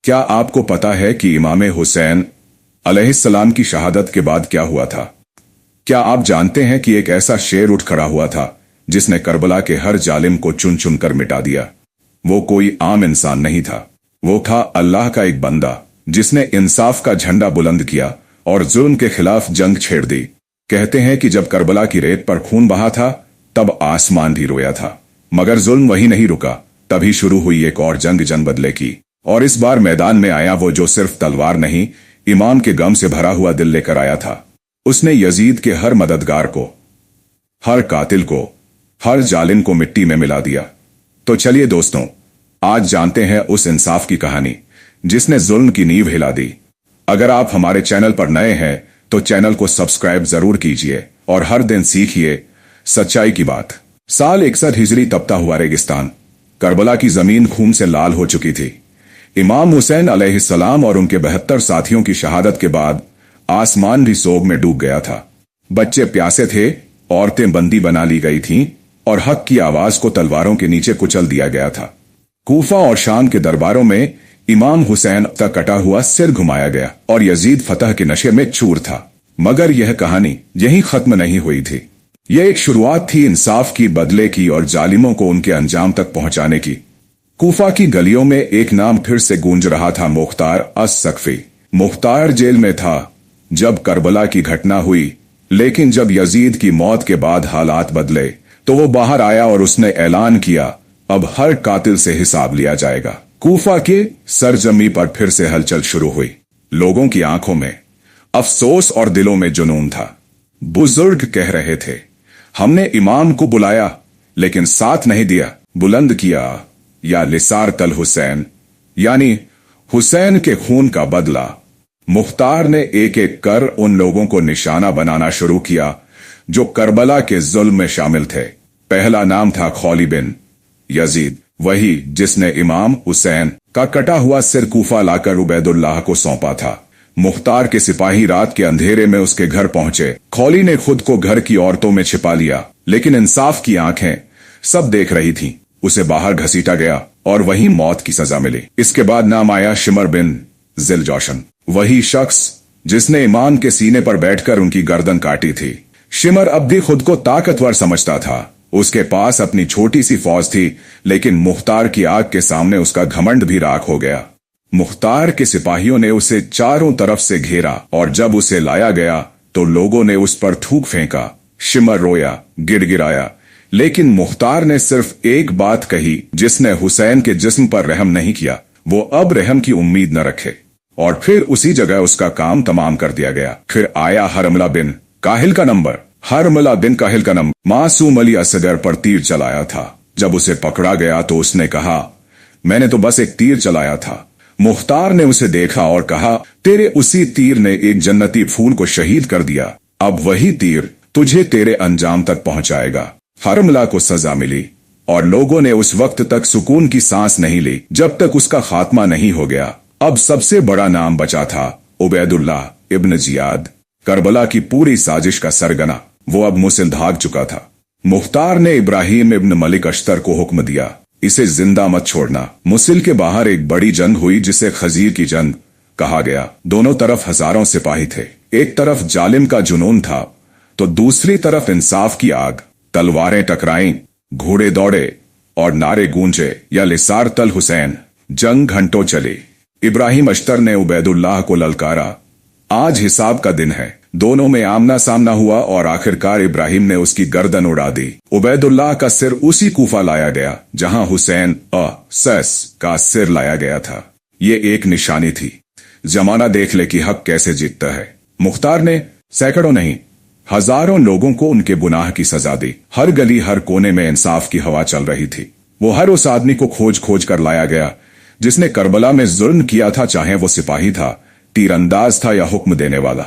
क्या आपको पता है कि इमाम हुसैन अलैहिस्सलाम की शहादत के बाद क्या हुआ था? क्या आप जानते हैं कि एक ऐसा शेर उठ खड़ा हुआ था जिसने करबला के हर जालिम को चुन चुन कर मिटा दिया? वो कोई आम इंसान नहीं था, वो था अल्लाह का एक बंदा जिसने इंसाफ का झंडा बुलंद किया और जुल्म के खिलाफ जंग छेड़ दी। कहते हैं कि जब करबला की रेत पर खून बहा था तब आसमान भी रोया था, मगर जुल्म वही नहीं रुका। तभी शुरू हुई एक और जंग बदले की, और इस बार मैदान में आया वो जो सिर्फ तलवार नहीं, इमाम के गम से भरा हुआ दिल लेकर आया था। उसने यजीद के हर मददगार को, हर कातिल को, हर जालिम को मिट्टी में मिला दिया। तो चलिए दोस्तों, आज जानते हैं उस इंसाफ की कहानी जिसने जुल्म की नींव हिला दी। अगर आप हमारे चैनल पर नए हैं तो चैनल को सब्सक्राइब जरूर कीजिए और हर दिन सीखिए सच्चाई की बात। साल 61 हिजरी तपता हुआ रेगिस्तान, करबला की जमीन खून से लाल हो चुकी थी। इमाम हुसैन अलैहिस्सलाम और उनके 72 साथियों की शहादत के बाद आसमान भी सोग में डूब गया था। बच्चे प्यासे थे, औरतें बंदी बना ली गई थीं और हक की आवाज को तलवारों के नीचे कुचल दिया गया था। कूफा और शाम के दरबारों में इमाम हुसैन का कटा हुआ सिर घुमाया गया और यजीद फतह के नशे में चूर था। मगर यह कहानी यहीं खत्म नहीं हुई थी। यह एक शुरुआत थी इंसाफ की, बदले की और जालिमों को उनके अंजाम तक पहुंचाने की। कूफा की गलियों में एक नाम फिर से गूंज रहा था, मुख्तार अस-सकफी। मुख्तार जेल में था जब करबला की घटना हुई, लेकिन जब यजीद की मौत के बाद हालात बदले तो वो बाहर आया और उसने ऐलान किया, अब हर कातिल से हिसाब लिया जाएगा। कूफा के सरजमी पर फिर से हलचल शुरू हुई। लोगों की आंखों में अफसोस और दिलों में जुनून था। बुजुर्ग कह रहे थे, हमने इमाम को बुलाया लेकिन साथ नहीं दिया। बुलंद किया या लिसार तल हुसैन, यानी हुसैन के खून का बदला। मुख्तार ने एक एक कर उन लोगों को निशाना बनाना शुरू किया जो करबला के जुल्म में शामिल थे। पहला नाम था खौली बिन यजीद, वही जिसने इमाम हुसैन का कटा हुआ सिर कूफा लाकर उबैदुल्लाह को सौंपा था। मुख्तार के सिपाही रात के अंधेरे में उसके घर पहुंचे। खौली ने खुद को घर की औरतों में छिपा लिया, लेकिन इंसाफ की आंखें सब देख रही थीं। उसे बाहर घसीटा गया और वहीं मौत की सजा मिली। इसके बाद नाम आया शिमर बिन जिलजौशन, वही शख्स जिसने इमाम के सीने पर बैठकर उनकी गर्दन काटी थी। शिमर अब भी खुद को ताकतवर समझता था। उसके पास अपनी छोटी सी फौज थी, लेकिन मुख्तार की आग के सामने उसका घमंड भी राख हो गया। मुख्तार के सिपाहियों ने उसे चारों तरफ से घेरा और जब उसे लाया गया तो लोगों ने उस पर थूक फेंका। शिमर रोया, गिड़गिड़ाया, लेकिन मुख्तार ने सिर्फ एक बात कही, जिसने हुसैन के जिस्म पर रहम नहीं किया, वो अब रहम की उम्मीद न रखे। और फिर उसी जगह उसका काम तमाम कर दिया गया। फिर आया हरमला बिन काहिल का नंबर। हरमला बिन काहिल का नंबर मासूम अली असगर पर तीर चलाया था। जब उसे पकड़ा गया तो उसने कहा, मैंने तो बस एक तीर चलाया था। मुख्तार ने उसे देखा और कहा, तेरे उसी तीर ने एक जन्नती फूल को शहीद कर दिया। अब वही तीर तुझे तेरे अंजाम तक पहुंचाएगा। हरमला को सजा मिली और लोगों ने उस वक्त तक सुकून की सांस नहीं ली जब तक उसका खात्मा नहीं हो गया। अब सबसे बड़ा नाम बचा था, उबैदुल्लाह इब्न जियाद, करबला की पूरी साजिश का सरगना। वो अब मुसिल भाग चुका था। मुख्तार ने इब्राहिम इब्न मलिक अश्तर को हुक्म दिया, इसे जिंदा मत छोड़ना। मुसिल के बाहर एक बड़ी जंग हुई जिसे खजीर की जंग कहा गया। दोनों तरफ हजारों सिपाही थे। एक तरफ जालिम का जुनून था तो दूसरी तरफ इंसाफ की आग। तलवारें टकराईं, घोड़े दौड़े और नारे गूंजे, या लिसार तल हुसैन। जंग घंटों चली। इब्राहिम अश्तर ने उबैदुल्लाह को ललकारा, आज हिसाब का दिन है। दोनों में आमना सामना हुआ और आखिरकार इब्राहिम ने उसकी गर्दन उड़ा दी। उबैदुल्लाह का सिर उसी कूफा लाया गया जहां हुसैन का सिर लाया गया था। ये एक निशानी थी, जमाना देख ले कि हक कैसे जीतता है। मुख्तार ने सैकड़ों नहीं, हजारों लोगों को उनके गुनाह की सजा दी। हर गली हर कोने में इंसाफ की हवा चल रही थी। वो हर उस आदमी को खोज खोज कर लाया गया जिसने करबला में जुल्म किया था, चाहे वो सिपाही था, तीरंदाज था या हुक्म देने वाला।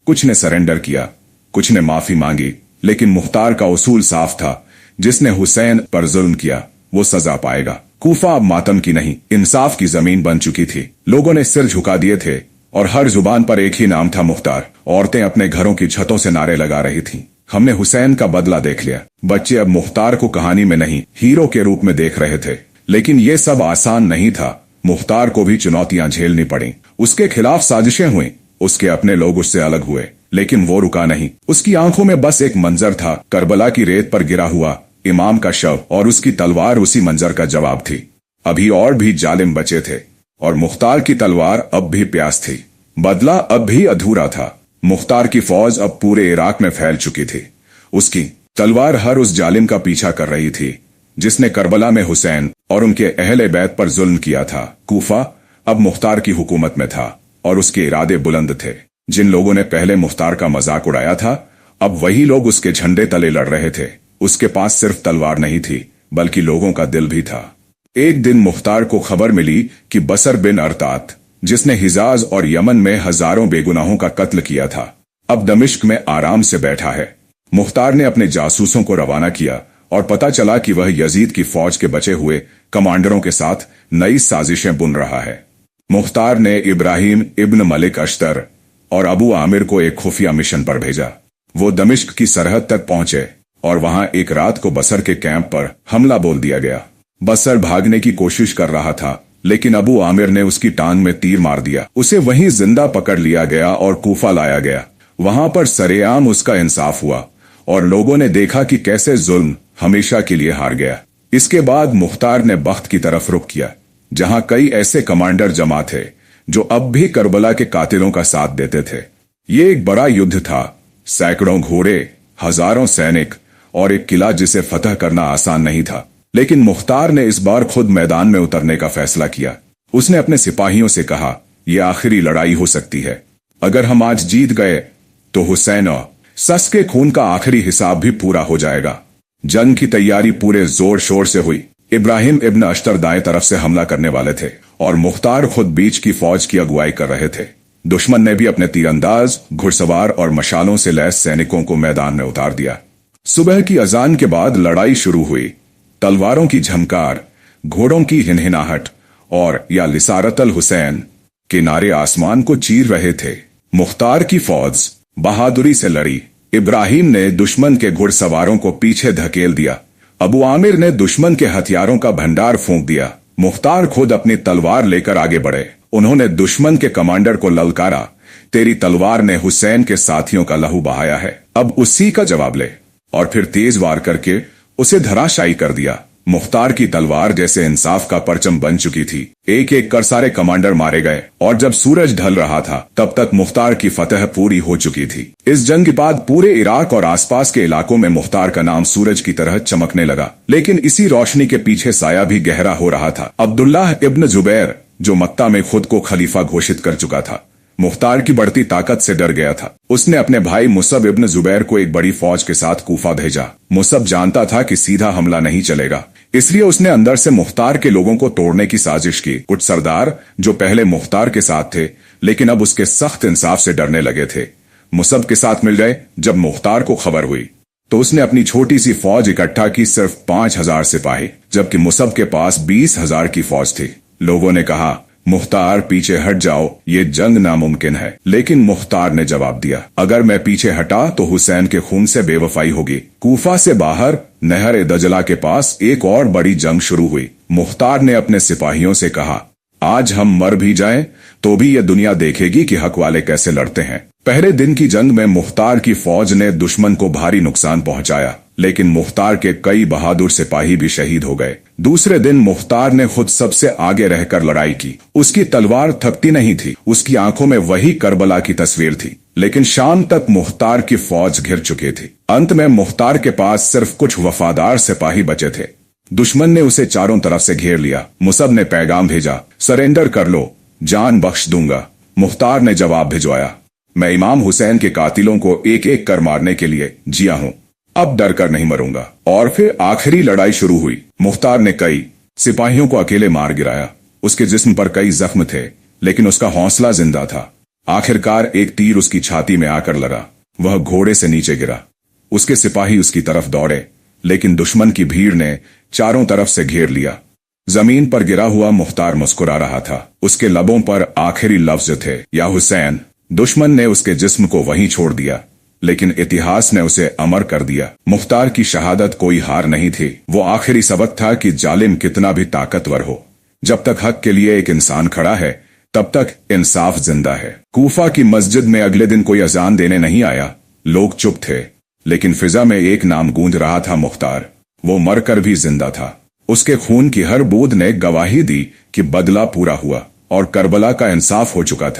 कुछ ने सरेंडर किया, कुछ ने माफी मांगी, लेकिन मुख्तार का उसूल साफ था, जिसने हुसैन पर जुल्म किया वो सजा पाएगा। कूफा अब मातम की नहीं, इंसाफ की जमीन बन चुकी थी। लोगों ने सिर झुका दिए थे और हर जुबान पर एक ही नाम था, मुख्तार। औरतें अपने घरों की छतों से नारे लगा रही थीं, हमने हुसैन का बदला देख लिया। बच्चे अब मुख्तार को कहानी में नहीं, हीरो के रूप में देख रहे थे। लेकिन यह सब आसान नहीं था। मुख्तार को भी चुनौतियां झेलनी पड़ी। उसके खिलाफ साजिशें हुई, उसके अपने लोग उससे अलग हुए, लेकिन वो रुका नहीं। उसकी आंखों में बस एक मंजर था, करबला की रेत पर गिरा हुआ इमाम का शव, और उसकी तलवार उसी मंजर का जवाब थी। अभी और भी जालिम बचे थे, और मुख्तार की तलवार अब भी प्यास थी। बदला अब भी अधूरा था। मुख्तार की फौज अब पूरे इराक में फैल चुकी थी। उसकी तलवार हर उस जालिम का पीछा कर रही थी जिसने करबला में हुसैन और उनके अहले बैत पर जुल्म किया था। कूफा अब मुख्तार की हुकूमत में था, और उसके इरादे बुलंद थे। जिन लोगों ने पहले मुख्तार का मजाक उड़ाया था, अब वही लोग उसके झंडे तले लड़ रहे थे। उसके पास सिर्फ तलवार नहीं थी, बल्कि लोगों का दिल भी था। एक दिन मुख्तार को खबर मिली कि बसर बिन अरतात, जिसने हिजाज और यमन में हजारों बेगुनाहों का कत्ल किया था, अब दमिश्क में आराम से बैठा है। मुख्तार ने अपने जासूसों को रवाना किया, और पता चला कि वह यजीद की फौज के बचे हुए कमांडरों के साथ नई साजिशें बुन रहा है। मुख्तार ने इब्राहिम इब्न मलिक अश्तर और अबू आमिर को एक खुफिया मिशन पर भेजा। वो दमिश्क की सरहद तक पहुंचे, और वहां एक रात को बसर के कैंप पर हमला बोल दिया गया। बसर भागने की कोशिश कर रहा था, लेकिन अबू आमिर ने उसकी टांग में तीर मार दिया। उसे वहीं जिंदा पकड़ लिया गया और कूफा लाया गया। वहां पर सरेआम उसका इंसाफ हुआ, और लोगों ने देखा कि कैसे जुल्म हमेशा के लिए हार गया। इसके बाद मुख्तार ने बख्त की तरफ रुख किया, जहां कई ऐसे कमांडर जमा थे जो अब भी करबला के कातिलों का साथ देते थे। ये एक बड़ा युद्ध था, सैकड़ों घोड़े, हजारों सैनिक, और एक किला जिसे फतह करना आसान नहीं था। लेकिन मुख्तार ने इस बार खुद मैदान में उतरने का फैसला किया। उसने अपने सिपाहियों से कहा, यह आखिरी लड़ाई हो सकती है। अगर हम आज जीत गए तो हुसैन और सस के खून का आखिरी हिसाब भी पूरा हो जाएगा। जंग की तैयारी पूरे जोर शोर से हुई। इब्राहिम इब्न अश्तर दाएं तरफ से हमला करने वाले थे, और मुख्तार खुद बीच की फौज की अगुवाई कर रहे थे। दुश्मन ने भी अपने तीरंदाज, घुड़सवार और मशालों से लैस सैनिकों को मैदान में उतार दिया। सुबह की अजान के बाद लड़ाई शुरू हुई। तलवारों की झमकार, घोड़ों की हिनहिनाहट और या लिसारतल हुसैन के नारे आसमान को चीर रहे थे। मुख्तार की फौज बहादुरी से लड़ी। इब्राहिम ने दुश्मन के घुड़सवारों को पीछे धकेल दिया। अबू आमिर ने दुश्मन के हथियारों का भंडार फूंक दिया। मुख्तार खुद अपनी तलवार लेकर आगे बढ़े। उन्होंने दुश्मन के कमांडर को ललकारा, तेरी तलवार ने हुसैन के साथियों का लहू बहाया है, अब उसी का जवाब ले। और फिर तेज वार करके उसे धराशायी कर दिया। मुख्तार की तलवार जैसे इंसाफ का परचम बन चुकी थी। एक एक कर सारे कमांडर मारे गए, और जब सूरज ढल रहा था तब तक मुख्तार की फतह पूरी हो चुकी थी। इस जंग के बाद पूरे इराक और आसपास के इलाकों में मुख्तार का नाम सूरज की तरह चमकने लगा। लेकिन इसी रोशनी के पीछे साया भी गहरा हो रहा था। अब्दुल्लाह इब्न जुबैर, जो मक्का में खुद को खलीफा घोषित कर चुका था, मुख्तार की बढ़ती ताकत से डर गया था। उसने अपने भाई मुसब इब्न जुबैर को एक बड़ी फौज के साथ कूफा भेजा। मुसब जानता था कि सीधा हमला नहीं चलेगा, इसलिए उसने अंदर से मुख्तार के लोगों को तोड़ने की साजिश की। कुछ सरदार जो पहले मुख्तार के साथ थे लेकिन अब उसके सख्त इंसाफ से डरने लगे थे, मुसब के साथ मिल गए। जब मुख्तार को खबर हुई तो उसने अपनी छोटी सी फौज इकट्ठा की, सिर्फ 5000 सिपाही, जबकि मुसब के पास 20,000 की फौज थी। लोगों ने कहा, मुख्तार पीछे हट जाओ, ये जंग नामुमकिन है। लेकिन मुख्तार ने जवाब दिया, अगर मैं पीछे हटा तो हुसैन के खून से बेवफाई होगी। कूफा से बाहर नहर दजला के पास एक और बड़ी जंग शुरू हुई। मुख्तार ने अपने सिपाहियों से कहा, आज हम मर भी जाएं तो भी ये दुनिया देखेगी कि हक वाले कैसे लड़ते हैं। पहले दिन की जंग में मुख्तार की फौज ने दुश्मन को भारी नुकसान पहुंचाया, लेकिन मुख्तार के कई बहादुर सिपाही भी शहीद हो गए। दूसरे दिन मुख्तार ने खुद सबसे आगे रहकर लड़ाई की। उसकी तलवार थकती नहीं थी, उसकी आंखों में वही करबला की तस्वीर थी। लेकिन शाम तक मुख्तार की फौज घिर चुकी थी। अंत में मुख्तार के पास सिर्फ कुछ वफादार सिपाही बचे थे। दुश्मन ने उसे चारों तरफ से घेर लिया। मुसब ने पैगाम भेजा, सरेंडर कर लो, जान बख्श दूंगा। मुख्तार ने जवाब भिजवाया, मैं इमाम हुसैन के कातिलों को एक एक कर मारने के लिए जिया हूं, अब डर कर नहीं मरूंगा। और फिर आखिरी लड़ाई शुरू हुई। मुख्तार ने कई सिपाहियों को अकेले मार गिराया। उसके जिस्म पर कई जख्म थे, लेकिन उसका हौसला जिंदा था। आखिरकार एक तीर उसकी छाती में आकर लगा। वह घोड़े से नीचे गिरा। उसके सिपाही उसकी तरफ दौड़े, लेकिन दुश्मन की भीड़ ने चारों तरफ से घेर लिया। जमीन पर गिरा हुआ मुख्तार मुस्कुरा रहा था। उसके लबों पर आखिरी लफ्ज थे, या हुसैन। दुश्मन ने उसके जिस्म को वहीं छोड़ दिया, लेकिन इतिहास ने उसे अमर कर दिया। मुख्तार की शहादत कोई हार नहीं थी, वो आखिरी सबक था कि जालिम कितना भी ताकतवर हो, जब तक हक के लिए एक इंसान खड़ा है तब तक इंसाफ जिंदा है। कूफा की मस्जिद में अगले दिन कोई अजान देने नहीं आया। लोग चुप थे, लेकिन फिजा में एक नाम गूंज रहा था, मुख्तार। वो मरकर भी जिंदा था। उसके खून की हर बूंद ने गवाही दी कि बदला पूरा हुआ और करबला का इंसाफ हो चुका था।